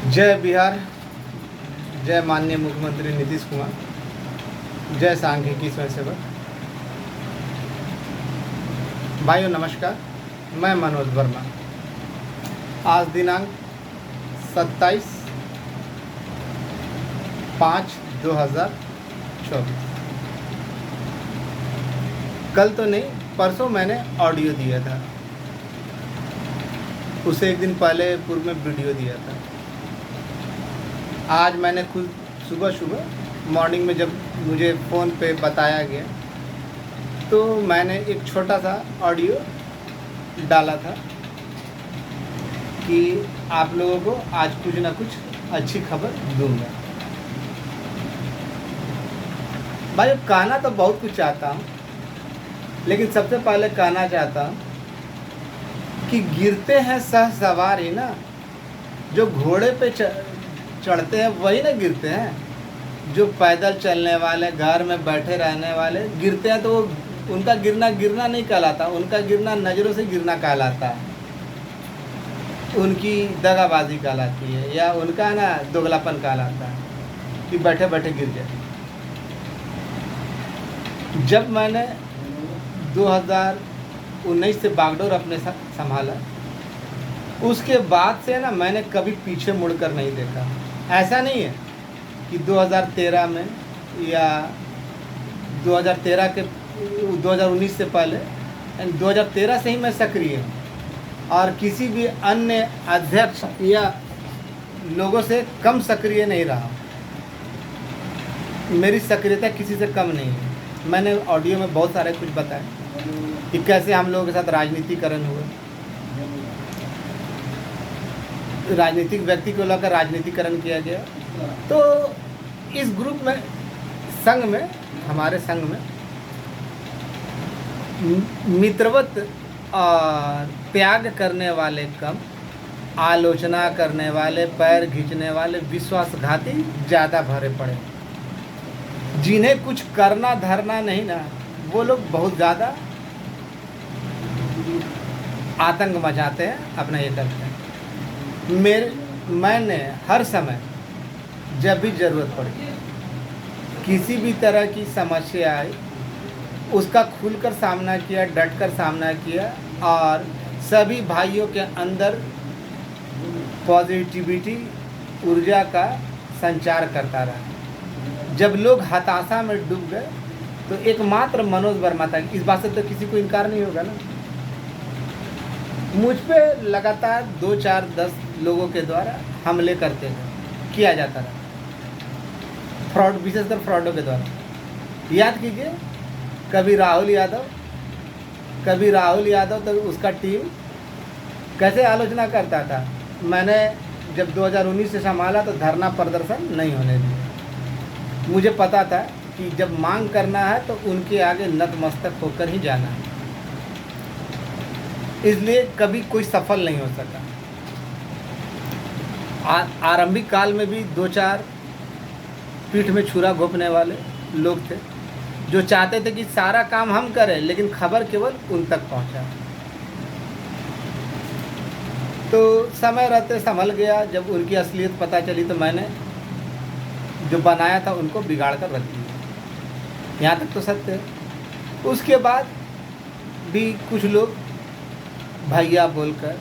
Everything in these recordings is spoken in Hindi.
जय बिहार, जय माननीय मुख्यमंत्री नीतीश कुमार, जय सांख्यिकी स्वयंसेवक। भाइयों नमस्कार, मैं मनोज वर्मा। आज दिनांक 27/5/2024। कल तो नहीं, परसों मैंने ऑडियो दिया था, उसे एक दिन पहले पूर्व में वीडियो दिया था। आज मैंने खुद सुबह मॉर्निंग में जब मुझे फ़ोन पे बताया गया तो मैंने एक छोटा सा ऑडियो डाला था कि आप लोगों को आज कुछ ना कुछ अच्छी खबर दूंगा। भाई कहना तो बहुत कुछ चाहता हूँ, लेकिन सबसे पहले कहना चाहता हूँ कि गिरते हैं सहसवार ही ना, जो घोड़े पे चढ़ते हैं वही ना गिरते हैं। जो पैदल चलने वाले, घर में बैठे रहने वाले गिरते हैं तो उनका गिरना नहीं कहलाता, उनका गिरना नज़रों से गिरना कहलाता है, उनकी दगाबाजी कहलाती है, या उनका ना दोगलापन कहलाता है कि बैठे बैठे गिर जाए। जब मैंने 2019 से बागडोर अपने साथ संभाला, उसके बाद से ना मैंने कभी पीछे मुड़कर नहीं देखा। ऐसा नहीं है कि 2013 में या 2019 से पहले, 2013 से ही मैं सक्रिय हूँ और किसी भी अन्य अध्यक्ष या लोगों से कम सक्रिय नहीं रहा। मेरी सक्रियता किसी से कम नहीं है। मैंने ऑडियो में बहुत सारे कुछ बताया कि कैसे हम लोगों के साथ राजनीतिकरण हुआ, राजनीतिक व्यक्ति को लेकर राजनीतिकरण किया गया। तो इस ग्रुप में, संघ में, हमारे संघ में मित्रवत और त्याग करने वाले कम, आलोचना करने वाले, पैर खींचने वाले, विश्वासघाती ज़्यादा भरे पड़े। जिन्हें कुछ करना धरना नहीं ना, वो लोग बहुत ज़्यादा आतंक मचाते हैं, अपना ये करते हैं। मैंने हर समय जब भी ज़रूरत पड़ी, किसी भी तरह की समस्या आई, उसका खुलकर सामना किया, डटकर सामना किया और सभी भाइयों के अंदर पॉजिटिविटी, ऊर्जा का संचार करता रहा। जब लोग हताशा में डूब गए तो एकमात्र मनोज वर्मा था। इस बात से तो किसी को इनकार नहीं होगा ना। मुझ पे लगातार 2, 4, 10 लोगों के द्वारा हमले किया जाता रहा, फ्रॉड, विशेषकर फ्रॉडों के द्वारा। याद कीजिए, कभी राहुल यादव तो उसका टीम कैसे आलोचना करता था। मैंने जब 2019 से संभाला तो धरना प्रदर्शन नहीं होने दिया। मुझे पता था कि जब मांग करना है तो उनके आगे नतमस्तक होकर ही जाना है, इसलिए कभी कोई सफल नहीं हो सका। आरंभिक काल में भी 2-4 पीठ में छुरा घोंपने वाले लोग थे, जो चाहते थे कि सारा काम हम करें, लेकिन खबर केवल उन तक पहुंचा। तो समय रहते संभल गया। जब उनकी असलियत पता चली तो मैंने जो बनाया था उनको बिगाड़ कर रख दिया। यहाँ तक तो सत्य है। उसके बाद भी कुछ लोग भैया बोलकर,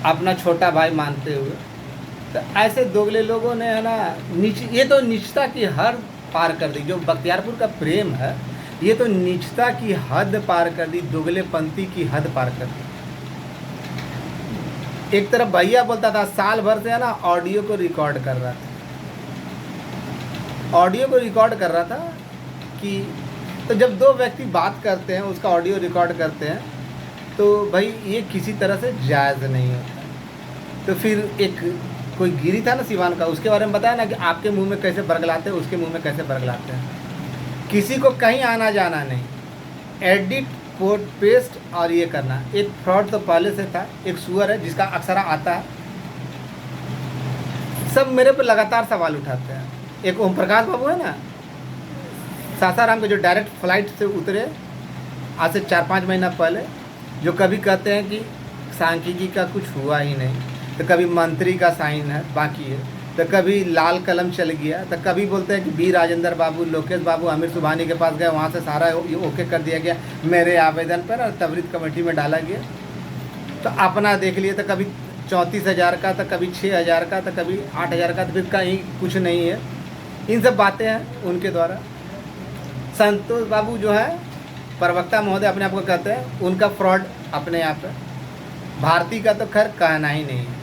अपना छोटा भाई मानते हुए, तो ऐसे दोगले लोगों ने है ना, ये तो नीचता की हद पार कर दी। जो बख्तियारपुर का प्रेम है, ये तो नीचता की हद पार कर दी, दोगलेपंथी की हद पार कर दी। एक तरफ भैया बोलता था, साल भर से है ना ऑडियो को रिकॉर्ड कर रहा था कि तो जब 2 व्यक्ति बात करते हैं, उसका ऑडियो रिकॉर्ड करते हैं, तो भाई ये किसी तरह से जायज़ नहीं होता। तो फिर एक कोई गिरी था ना सिवान का, उसके बारे में बताया ना कि आपके मुंह में कैसे बरगलाते हैं, उसके मुंह में कैसे बरगलाते हैं। किसी को कहीं आना जाना नहीं, एडिट, पोस्ट, पेस्ट और ये करना। एक फ्रॉड तो पहले से था, एक सुअर है जिसका अक्सर आता है। सब मेरे पे लगातार सवाल उठाते हैं। एक ओम प्रकाश बाबू है ना, सासाराम के, जो डायरेक्ट फ्लाइट से उतरे आज से 4-5 महीना पहले, जो कभी कहते हैं कि सांख्यिकी का कुछ हुआ ही नहीं, तो कभी मंत्री का साइन है बाकी है, तो कभी लाल कलम चल गया, तो कभी बोलते हैं कि बी राजेंद्र बाबू, लोकेश बाबू आमिर सुबहानी के पास गए, वहाँ से सारा ओके कर दिया गया मेरे आवेदन पर और त्वरित कमेटी में डाला गया। तो अपना देख लिए, तो कभी 34,000 का, तो कभी 6,000 का, तो कभी 8,000 का, तो फिर कहीं कुछ नहीं है। इन सब बातें हैं उनके द्वारा। संतोष बाबू जो है प्रवक्ता महोदय अपने आप को कहते हैं, उनका फ्रॉड अपने आप है। भारती का तो खैर कहना ही नहीं है।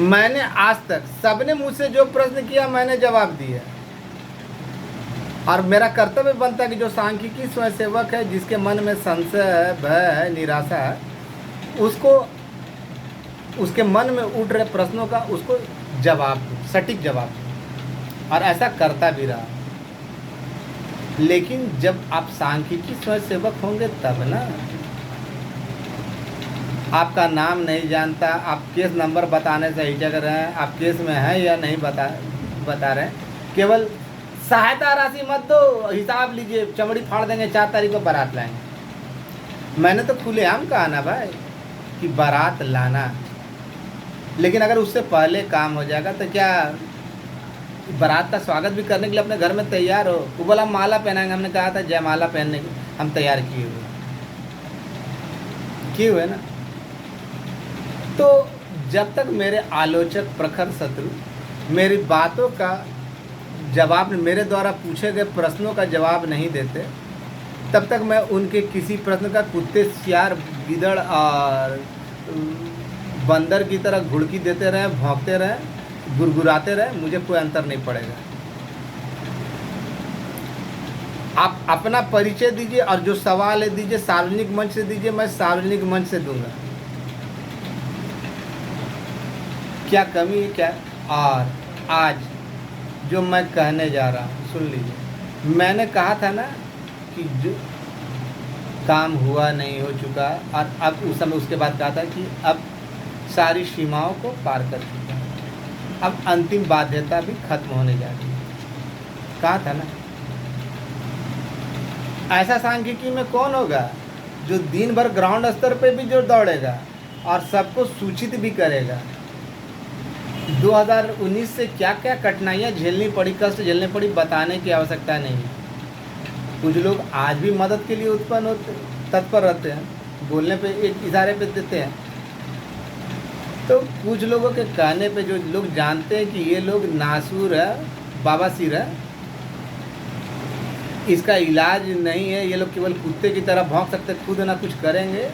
मैंने आज तक सबने मुझसे जो प्रश्न किया मैंने जवाब दिया, और मेरा कर्तव्य बनता है कि जो सांख्यिकी स्वयंसेवक है, जिसके मन में संशय है, भय है, निराशा है, उसको उसके मन में उठ रहे प्रश्नों का उसको जवाब दो, सटीक जवाब दो, और ऐसा करता भी रहा। लेकिन जब आप सांख्यिकी स्वयंसेवक होंगे तब ना, आपका नाम नहीं जानता, आप केस नंबर बताने से हिचक रहे हैं, आप केस में हैं या नहीं बता रहे हैं, केवल सहायता राशि मत दो, हिसाब लीजिए, चमड़ी फाड़ देंगे, 4 तारीख को बारात लाएंगे। मैंने तो खुलेआम कहा ना भाई कि बारात लाना, लेकिन अगर उससे पहले काम हो जाएगा तो क्या बारात का स्वागत भी करने के लिए अपने घर में तैयार हो? वो बोला माला पहनाएंगे, हमने कहा था जयमाला पहनने के हम तैयार किए हुए ना। तो जब तक मेरे आलोचक, प्रखर शत्रु मेरी बातों का जवाब, मेरे द्वारा पूछे गए प्रश्नों का जवाब नहीं देते, तब तक मैं उनके किसी प्रश्न का कुत्ते, सियार, गिदड़ और बंदर की तरह घुड़की देते रहे, भौंकते रहे, गुरगुराते रहे, मुझे कोई अंतर नहीं पड़ेगा। आप अपना परिचय दीजिए, और जो सवाल है दीजिए सार्वजनिक मंच से दीजिए, मैं सार्वजनिक मंच से दूंगा। क्या कमी है क्या? और आज जो मैं कहने जा रहा हूँ सुन लीजिए। मैंने कहा था ना कि जो काम हुआ नहीं हो चुका, और अब उस समय उसके बाद कहा था कि अब सारी सीमाओं को पार कर चुका है, अब अंतिम बाध्यता भी खत्म होने जा रही है। कहा था ना। ऐसा सांख्यिकी में कौन होगा जो दिन भर ग्राउंड स्तर पे भी जो दौड़ेगा और सबको सूचित भी करेगा। 2019 से क्या क्या कठिनाइयाँ झेलनी पड़ी, कष्ट झेलने पड़ी, बताने की आवश्यकता नहीं। कुछ लोग आज भी मदद के लिए उत्पन्न होते, तत्पर रहते हैं, बोलने पे एक इशारे पे देते हैं। तो कुछ लोगों के कहने पे जो लोग जानते हैं कि ये लोग नासूर है, बाबासीर है, इसका इलाज नहीं है, ये लोग केवल कुत्ते की तरह भौंक सकते, खुद ना कुछ करेंगे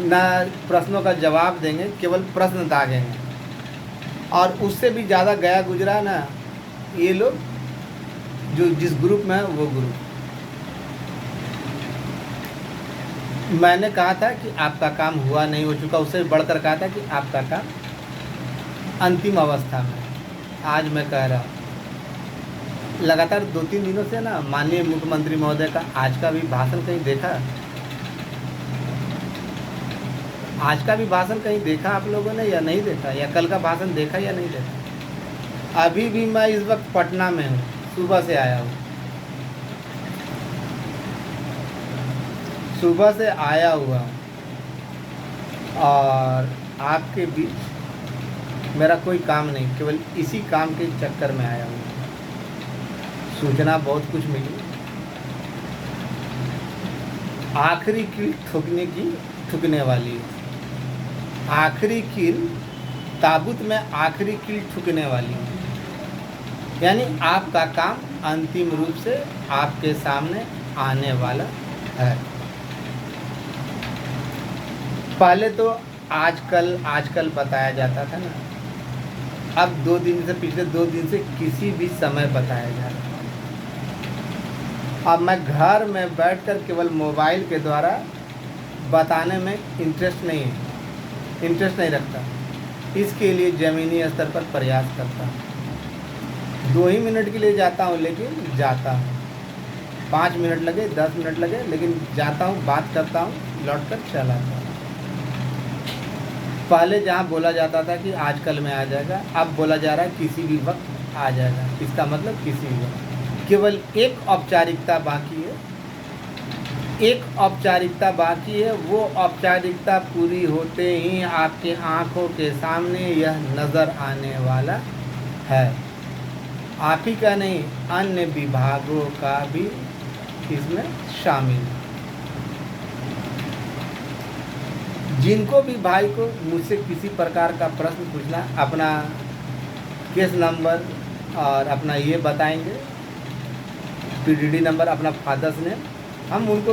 ना प्रश्नों का जवाब देंगे, केवल प्रश्न दागेंगे, और उससे भी ज़्यादा गया गुजरा ना ये लोग जो जिस ग्रुप में है वो ग्रुप। मैंने कहा था कि आपका काम हुआ नहीं हो चुका, उससे बढ़कर कहा था कि आपका काम अंतिम अवस्था में। आज मैं कह रहा हूँ लगातार 2-3 दिनों से ना माननीय मुख्यमंत्री महोदय का आज का भी भाषण कहीं देखा? आज का भी भाषण कहीं देखा आप लोगों ने या नहीं देखा? या कल का भाषण देखा या नहीं देखा? अभी भी मैं इस वक्त पटना में हूँ, सुबह से आया हूँ, सुबह से आया हुआ हूँ, और आपके बीच मेरा कोई काम नहीं, केवल इसी काम के चक्कर में आया हूँ। सूचना बहुत कुछ मिली, आखिरी कील ठुकने वाली है, आखिरी कील ताबूत में आखिरी कील ठुकने वाली है। यानी आपका काम अंतिम रूप से आपके सामने आने वाला है। पहले तो आजकल बताया जाता था ना, अब 2 दिन से, पिछले 2 दिन से किसी भी समय बताया जा रहा है। अब मैं घर में बैठकर केवल मोबाइल के द्वारा बताने में इंटरेस्ट नहीं रखता, इसके लिए ज़मीनी स्तर पर प्रयास करता हूँ। 2 ही मिनट के लिए जाता हूँ, लेकिन जाता हूँ, 5 मिनट लगे, 10 मिनट लगे, लेकिन जाता हूँ, बात करता हूँ, लौट कर चला आता हूँ। पहले जहाँ बोला जाता था कि आजकल में आ जाएगा, अब बोला जा रहा है किसी भी वक्त आ जाएगा। इसका मतलब किसी भी वक्त, केवल एक औपचारिकता बाकी है, एक औपचारिकता बाकी है, वो औपचारिकता पूरी होते ही आपके आंखों के सामने यह नज़र आने वाला है। आप ही का नहीं, अन्य विभागों का भी इसमें शामिल है। जिनको भी भाई को मुझसे किसी प्रकार का प्रश्न पूछना, अपना केस नंबर और अपना ये बताएंगे, पीडीडी नंबर, अपना फादर्स नेम, हम उनको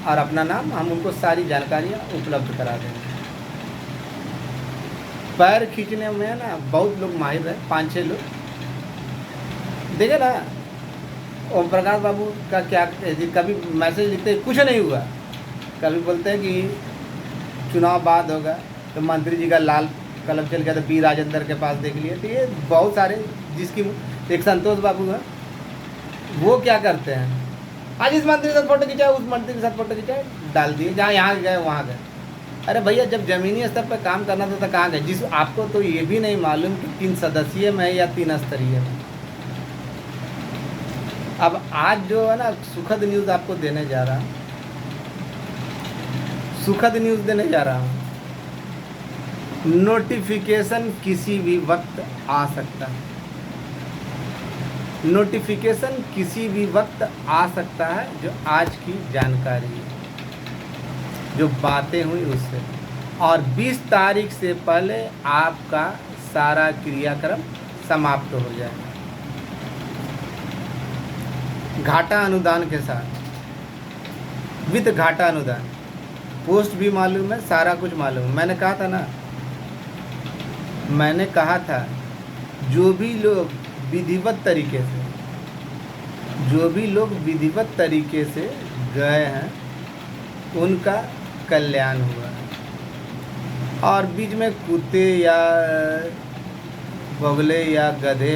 और अपना नाम, हम उनको सारी जानकारियाँ उपलब्ध करा देंगे। पैर खींचने में ना बहुत लोग माहिर है, 5-6 लोग देखे ना। ओम प्रकाश बाबू का क्या, कभी मैसेज लिखते कुछ नहीं हुआ, कभी बोलते हैं कि चुनाव बाद होगा, तो मंत्री जी का लाल कलम चल गया तो पी राजेंद्र के पास देख लिए। तो ये बहुत सारे, जिसकी एक संतोष बाबू है, वो क्या करते हैं, आज इस मंत्री के साथ फोटो खिंचाए, उस मंत्री के साथ फोटो खिंचाए, डाल दिए, जहाँ यहाँ गए वहाँ गए। अरे भैया, जब ज़मीनी स्तर पर काम करना था तो कहाँ गए? जिस आपको तो ये भी नहीं मालूम कि 3 सदस्यीय में या 3 स्तरीय में। अब आज जो है ना, सुखद न्यूज़ आपको देने जा रहा हूँ, सुखद न्यूज़ देने जा रहा हूँ। नोटिफिकेशन किसी भी वक्त आ सकता है, नोटिफिकेशन किसी भी वक्त आ सकता है। जो आज की जानकारी है, जो बातें हुई उससे, और 20 तारीख से पहले आपका सारा क्रियाक्रम समाप्त हो जाएगा, घाटा अनुदान के साथ, विद घाटा अनुदान। पोस्ट भी मालूम है, सारा कुछ मालूम है। मैंने कहा था ना, मैंने कहा था जो भी लोग विधिवत तरीके से, जो भी लोग विधिवत तरीके से गए हैं उनका कल्याण हुआ है। और बीच में कुत्ते या बगले या गधे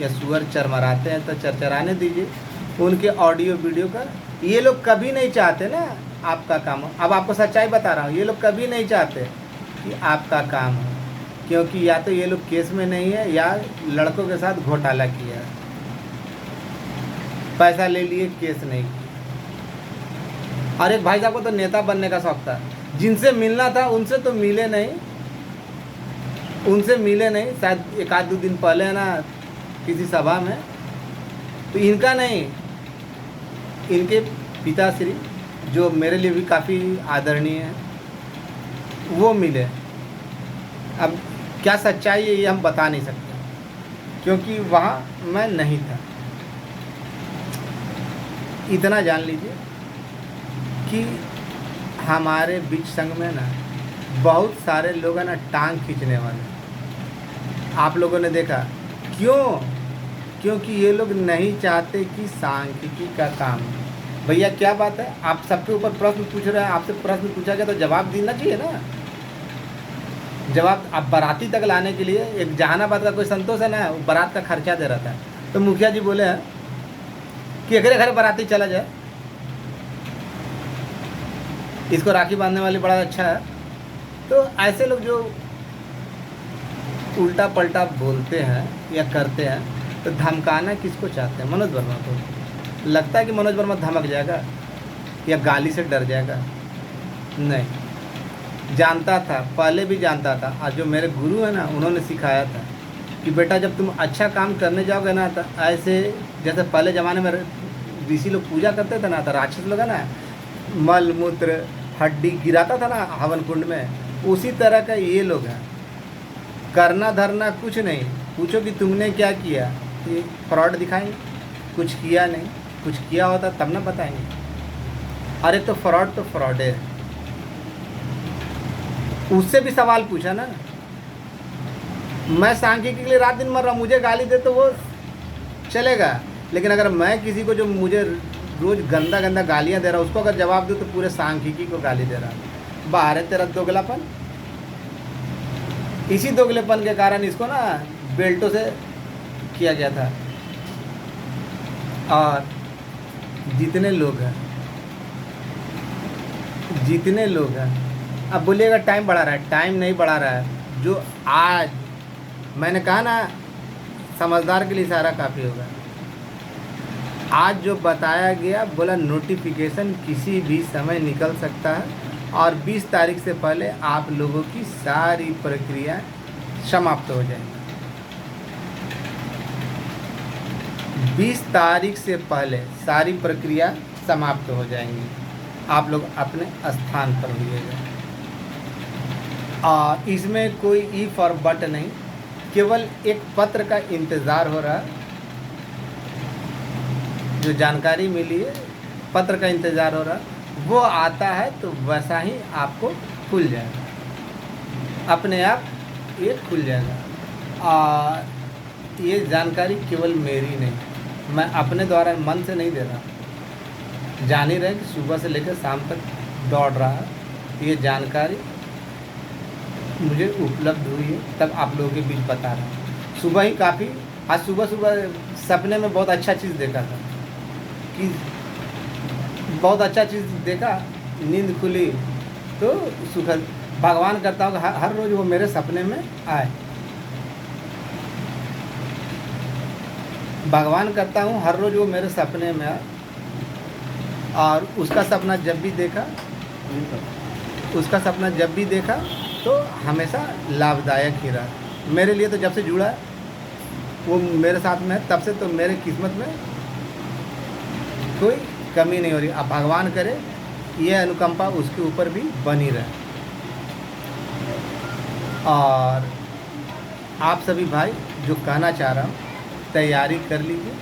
या सुअर चरमराते हैं तो चरचराने दीजिए, उनके ऑडियो वीडियो का। ये लोग कभी नहीं चाहते ना आपका काम हो। अब आपको सच्चाई बता रहा हूँ, ये लोग कभी नहीं चाहते कि आपका काम हो, क्योंकि या तो ये लोग केस में नहीं है या लड़कों के साथ घोटाला किया है, पैसा ले लिए, केस नहीं किया। और एक भाई साहब को तो नेता बनने का शौक था, जिनसे मिलना था उनसे तो मिले नहीं, उनसे मिले नहीं। शायद 1-2 दिन पहले ना किसी सभा में, तो इनका नहीं, इनके पिताश्री जो मेरे लिए भी काफ़ी आदरणीय है, वो मिले। अब क्या सच्चाई है ये हम बता नहीं सकते, क्योंकि वहाँ मैं नहीं था। इतना जान लीजिए कि हमारे बीच संघ में ना बहुत सारे लोग हैं ना टांग खींचने वाले। आप लोगों ने देखा क्यों? क्योंकि ये लोग नहीं चाहते कि सांख्यिकी का काम। भैया क्या बात है, आप सबके ऊपर प्रश्न पूछ रहे हैं, आपसे प्रश्न पूछा गया तो जवाब देना चाहिए ना। जवाब आप बाराती तक लाने के लिए, एक जहानाबाद का कोई संतोष है ना, वो बारात का खर्चा दे रहा था, तो मुखिया जी बोले हैं कि अगले घर बाराती चला जाए, इसको राखी बांधने वाली बड़ा अच्छा है। तो ऐसे लोग जो उल्टा पलटा बोलते हैं या करते हैं, तो धमकाना किसको चाहते हैं? मनोज वर्मा को। लगता है कि मनोज वर्मा धमक जाएगा या गाली से डर जाएगा? नहीं, जानता था, पहले भी जानता था। और जो मेरे गुरु है ना, उन्होंने सिखाया था कि बेटा जब तुम अच्छा काम करने जाओगे ना, तो ऐसे जैसे पहले ज़माने में ऋषि लोग पूजा करते थे ना, तो राक्षस लोग है ना मल मूत्र हड्डी गिराता था ना हवन कुंड में, उसी तरह का ये लोग हैं। करना धरना कुछ नहीं, पूछो कि तुमने क्या किया, ये फ्रॉड दिखाएंगे, कुछ किया नहीं, कुछ किया होता तब ना बताएंगे। अरे तो फ्रॉड है। उससे भी सवाल पूछा ना, मैं सांख्यिकी के लिए रात दिन मर रहा हूँ, मुझे गाली दे तो वो चलेगा, लेकिन अगर मैं किसी को जो मुझे रोज़ गंदा गंदा गालियाँ दे रहा हूँ उसको अगर जवाब दूँ तो पूरे सांख्यिकी को गाली दे रहा हूँ। बाहर है तेरा दोगलापन। इसी दोगलेपन के कारण इसको ना बेल्टों से किया गया था। और जितने लोग हैं, अब बोलिएगा टाइम बढ़ा रहा है, टाइम नहीं बढ़ा रहा है। जो आज मैंने कहा ना, समझदार के लिए इशारा काफ़ी होगा। आज जो बताया गया, बोला नोटिफिकेशन किसी भी समय निकल सकता है और 20 तारीख से पहले आप लोगों की सारी प्रक्रिया समाप्त हो जाएगी। 20 तारीख से पहले सारी प्रक्रिया समाप्त हो जाएंगी। आप लोग अपने स्थान पर होइएगा और इसमें कोई इफ और बट नहीं, केवल एक पत्र का इंतज़ार हो रहा है। जो जानकारी मिली है, पत्र का इंतज़ार हो रहा है, वो आता है तो वैसा ही आपको खुल जाएगा, अपने आप ये खुल जाएगा। और ये जानकारी केवल मेरी नहीं, मैं अपने द्वारा मन से नहीं दे रहा, जान ही रहे कि सुबह से लेकर शाम तक दौड़ रहा है। ये जानकारी मुझे उपलब्ध हुई है, तब आप लोगों के बीच बता रहा हूँ। सुबह ही काफ़ी, आज सुबह सुबह सपने में बहुत अच्छा चीज़ देखा था कि बहुत अच्छा चीज़ देखा, नींद खुली तो सुखद। भगवान करता हूँ कि हर रोज़ वो मेरे सपने में आए। भगवान करता हूँ हर रोज़ वो मेरे सपने में आए और उसका सपना जब भी देखा, तो हमेशा लाभदायक ही रहा मेरे लिए। तो जब से जुड़ा वो मेरे साथ में है, तब से तो मेरे किस्मत में कोई कमी नहीं हो रही। अब भगवान करे ये अनुकंपा उसके ऊपर भी बनी रहे। और आप सभी भाई जो कहना चाह रहा हूँ, तैयारी कर लीजिए।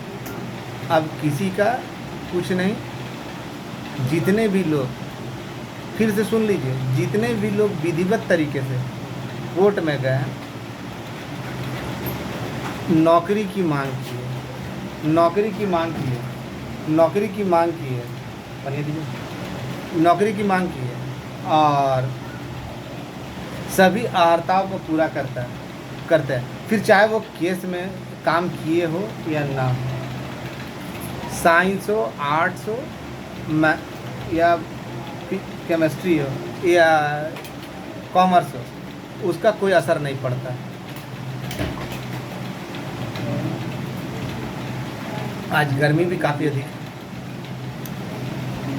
अब किसी का कुछ नहीं, जितने भी लोग, फिर से सुन लीजिए, जितने भी लोग विधिवत तरीके से कोर्ट में गए, नौकरी की मांग की है, नौकरी की मांग की है, नौकरी की मांग की है, नौकरी की मांग की है और सभी अर्हताओं को पूरा करते हैं, फिर चाहे वो केस में काम किए हो या ना हो, साइंस हो, आर्ट्स हो, या केमिस्ट्री हो या कॉमर्स हो, उसका कोई असर नहीं पड़ता। आज गर्मी भी काफ़ी अधिक है,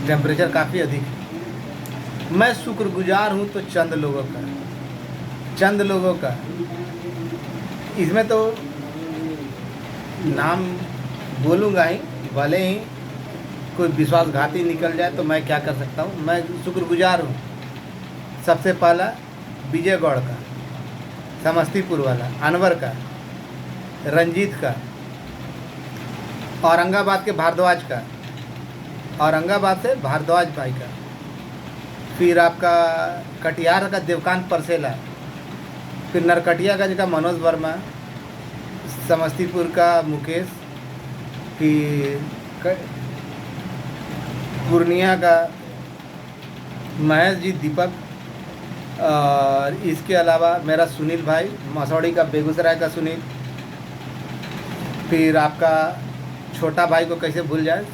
टेम्परेचर काफ़ी अधिक है। मैं शुक्रगुजार हूँ तो चंद लोगों का, इसमें तो नाम बोलूँगा ही, भले ही कोई विश्वासघाती निकल जाए तो मैं क्या कर सकता हूँ। मैं शुक्रगुजार हूँ सबसे पहला विजयगढ़ का, समस्तीपुर वाला, अनवर का, रंजीत का, औरंगाबाद के भारद्वाज का, औरंगाबाद से भारद्वाज भाई का, फिर आपका कटिहार का देवकांत परसेला, फिर नरकटियागंज का मनोज वर्मा, समस्तीपुर का मुकेश, फिर पूर्णिया का महेश जी, दीपक, और इसके अलावा मेरा सुनील भाई, मसौड़ी का, बेगूसराय का सुनील, फिर आपका छोटा भाई को कैसे भूल जाए,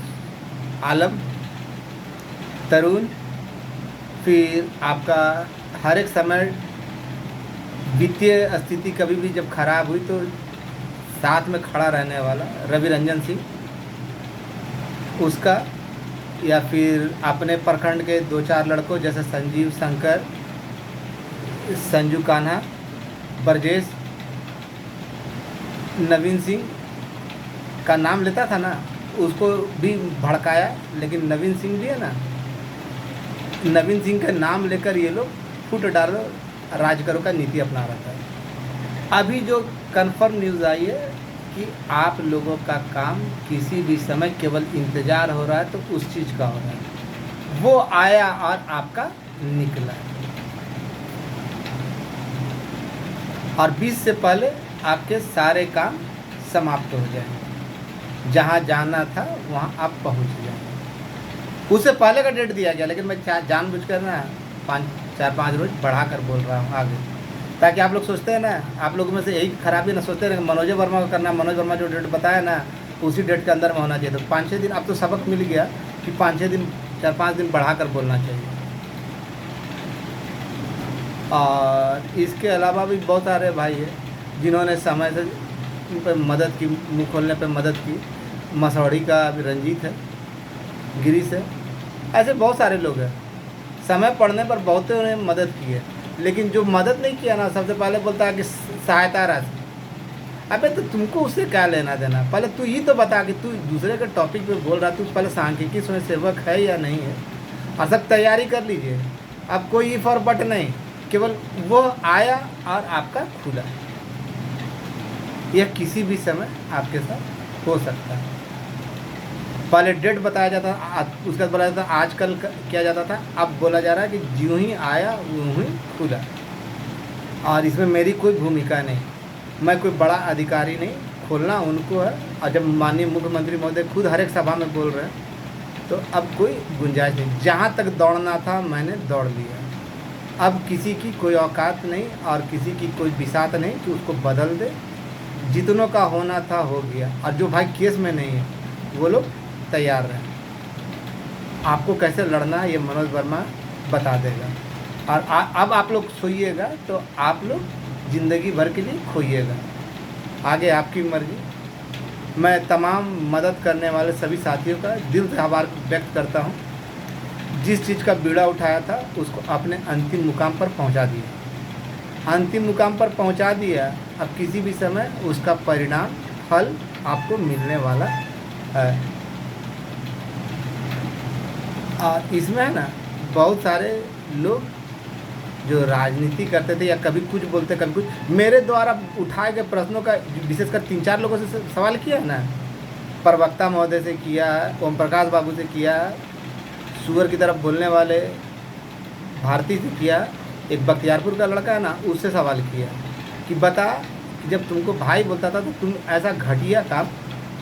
आलम, तरुण, फिर आपका हर एक समय वित्तीय स्थिति कभी भी जब खराब हुई तो साथ में खड़ा रहने वाला रवि रंजन सिंह, उसका, या फिर अपने प्रखंड के 2-4 लड़कों जैसे संजीव, शंकर, संजू कान्हा, ब्रजेश, नवीन सिंह का नाम लेता था ना, उसको भी भड़काया, लेकिन नवीन सिंह भी है ना, नवीन सिंह का नाम लेकर ये लोग फुट डालो राज करो का नीति अपना रहा है। अभी जो कंफर्म न्यूज़ आई है कि आप लोगों का काम किसी भी समय केवल इंतज़ार हो रहा है, तो उस चीज़ का हो रहा है, वो आया और आपका निकला। और 20 से पहले आपके सारे काम समाप्त हो जाएंगे, जहाँ जाना था वहाँ आप पहुँच जाएंगे। उससे पहले का डेट दिया गया, लेकिन मैं जानबूझकर ना 4-5 रोज बढ़ा कर बोल रहा हूँ आगे, ताकि आप लोग सोचते हैं ना, आप लोगों में से यही खराबी ना सोचते हैं मनोज वर्मा को करना, मनोज वर्मा जो डेट बताया ना उसी डेट के अंदर में होना चाहिए। तो 5-6 दिन, अब तो सबक मिल गया कि 5-6 दिन, 4-5 दिन बढ़ा कर बोलना चाहिए। और इसके अलावा भी बहुत सारे भाई हैं जिन्होंने समय से उन पर मदद की, मुँह खोलने पर मदद की। मसौड़ी का रंजीत है, गिरीश है, ऐसे बहुत सारे लोग हैं। समय पड़ने पर बहुतों ने मदद की है, लेकिन जो मदद नहीं किया ना, सबसे पहले बोलता है कि सहायता राशि। अबे तो तुमको उससे क्या लेना देना? पहले तू ही तो बता कि तू दूसरे के टॉपिक पे बोल रहा, तू पहले सांख्यिकी स्वयं सेवक है या नहीं है, और सब तैयारी कर लीजिए। अब कोई इफ और बट नहीं, केवल वो आया और आपका खुला। यह किसी भी समय आपके साथ हो सकता है। पहले डेट बताया जाता था, उसके बाद बोला जाता था आजकल किया जाता था, अब बोला जा रहा है कि ज्यों ही आया यूँ ही खुला। और इसमें मेरी कोई भूमिका नहीं, मैं कोई बड़ा अधिकारी नहीं, खोलना उनको है। और जब माननीय मुख्यमंत्री महोदय खुद हर एक सभा में बोल रहे हैं, तो अब कोई गुंजाइश नहीं। जहाँ तक दौड़ना था मैंने दौड़ लिया, अब किसी की कोई औकात नहीं और किसी की कोई बिसात नहीं कि उसको बदल दे। जितनों का होना था हो गया, और जो भाई केस में नहीं है वो लोग तैयार रहें। आपको कैसे लड़ना है ये मनोज वर्मा बता देगा। और अब आप लोग सोइएगा तो आप लोग ज़िंदगी भर के लिए खोइएगा, आगे आपकी मर्जी। मैं तमाम मदद करने वाले सभी साथियों का दिल से आभार व्यक्त करता हूँ। जिस चीज़ का बीड़ा उठाया था उसको अपने अंतिम मुकाम पर पहुँचा दिया, अंतिम मुकाम पर पहुँचा दिया। अब किसी भी समय उसका परिणाम फल आपको मिलने वाला है। और इसमें है ना, बहुत सारे लोग जो राजनीति करते थे या कभी कुछ बोलते कभी कुछ, मेरे द्वारा उठाए गए प्रश्नों का विशेषकर 3-4 लोगों से सवाल किया है ना। प्रवक्ता महोदय से किया है, ओम प्रकाश बाबू से किया है, सुअर की तरफ बोलने वाले भारती से किया, एक बख्तियारपुर का लड़का है ना, उससे सवाल किया कि बता कि जब तुमको भाई बोलता था तो तुम ऐसा घटिया काम,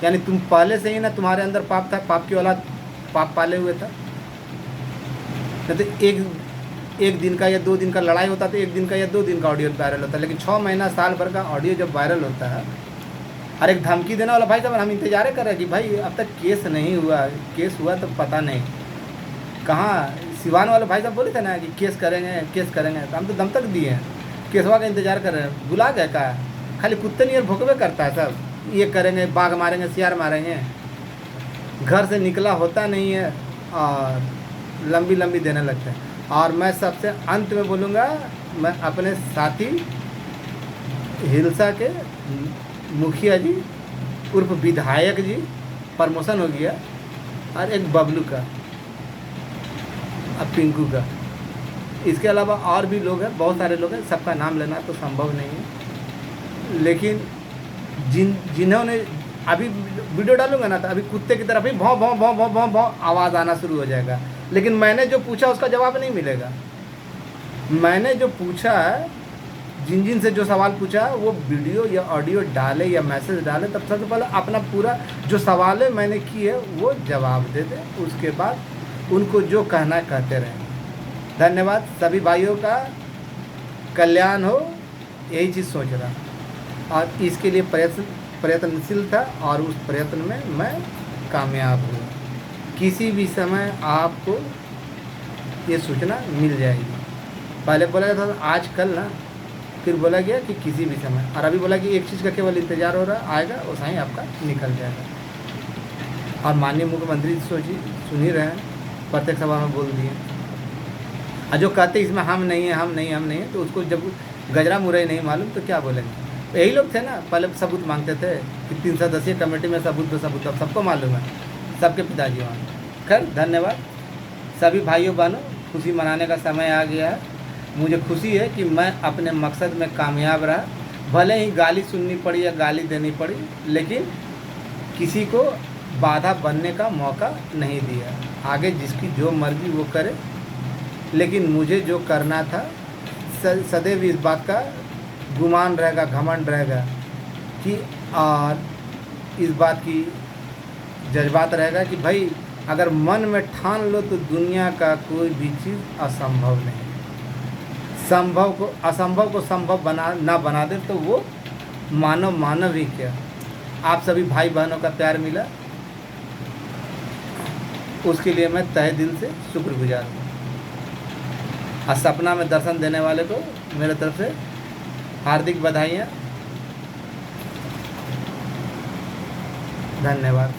यानी तुम पहले से ही ना तुम्हारे अंदर पाप था, पाप की औलाद पाप पाले हुए था। नहीं तो एक दिन का या 2 दिन का लड़ाई होता तो 1 दिन का या 2 दिन का ऑडियो वायरल होता है, लेकिन 6 महीना साल भर का ऑडियो जब वायरल होता है। और एक धमकी देने वाला, भाई साहब हम इंतजार कर रहे हैं कि भाई अब तक केस नहीं हुआ, केस हुआ तो पता नहीं कहाँ। सिवान वाले भाई साहब बोले थे ना कि केस करेंगे केस करेंगे, तो हम तो दम तक दिए हैं, केसवा का इंतजार कर रहे हैं। बुला गए का खाली कुत्ते नहीं भुकवे करता है सब, ये करेंगे, बाघ मारेंगे, सियार मारेंगे, घर से निकला होता नहीं है और लंबी लंबी देने लगते हैं। और मैं सबसे अंत में बोलूँगा, मैं अपने साथी हिलसा के मुखिया जी उर्फ विधायक जी, प्रमोशन हो गया, और एक बबलू का, अब पिंकू का, इसके अलावा और भी लोग हैं, बहुत सारे लोग हैं, सबका नाम लेना तो संभव नहीं है। लेकिन जिन्होंने अभी वीडियो डालूंगा ना तो अभी कुत्ते की तरफ ही भौं भौं भौं भौं भौं भौं आवाज़ आना शुरू हो जाएगा, लेकिन मैंने जो पूछा उसका जवाब नहीं मिलेगा। मैंने जो पूछा है, जिन से जो सवाल पूछा वो वीडियो या ऑडियो डाले या मैसेज डाले, तब सबसे पहले अपना पूरा जो सवाल मैंने किए वो जवाब दे दे, उसके बाद उनको जो कहना है कहते रहें। धन्यवाद। सभी भाइयों का कल्याण हो, यही चीज़ सोच रहा, और इसके लिए प्रयत्नशील था और उस प्रयत्न में मैं कामयाब हुआ। किसी भी समय आपको ये सूचना मिल जाएगी। पहले बोला जाता था आज कल ना, फिर बोला गया कि किसी भी समय, और अभी बोला कि एक चीज़ का केवल इंतज़ार हो रहा, आएगा वैसा ही आपका निकल जाएगा। और माननीय मुख्यमंत्री सोचिए, सुन ही रहे हैं, प्रत्येक सभा में बोल दिए। और जो कहते इसमें हम नहीं है, हम नहीं है, तो उसको जब गजरा मुरई नहीं मालूम तो क्या बोलेंगे। यही लोग थे ना, पहले सबूत मांगते थे कि 3 सदस्यीय कमेटी में सबूत, अब सबको मालूम है, सबके पिताजी वहाँ। खैर धन्यवाद सभी भाइयों बहनों, खुशी मनाने का समय आ गया है। मुझे खुशी है कि मैं अपने मकसद में कामयाब रहा, भले ही गाली सुननी पड़ी या गाली देनी पड़ी, लेकिन किसी को बाधा बनने का मौका नहीं दिया। आगे जिसकी जो मर्जी वो करे, लेकिन मुझे जो करना था सदैव इस बात का गुमान रहेगा, घमंड रहेगा कि, और इस बात की जज्बात रहेगा कि भाई अगर मन में ठान लो तो दुनिया का कोई भी चीज़ असंभव नहीं। असंभव को संभव ना बना दे तो वो मानव ही क्या। आप सभी भाई बहनों का प्यार मिला, उसके लिए मैं तहे दिल से शुक्रगुजार हूँ। और सपना में दर्शन देने वाले को मेरे तरफ से हार्दिक बधाइयाँ। धन्यवाद।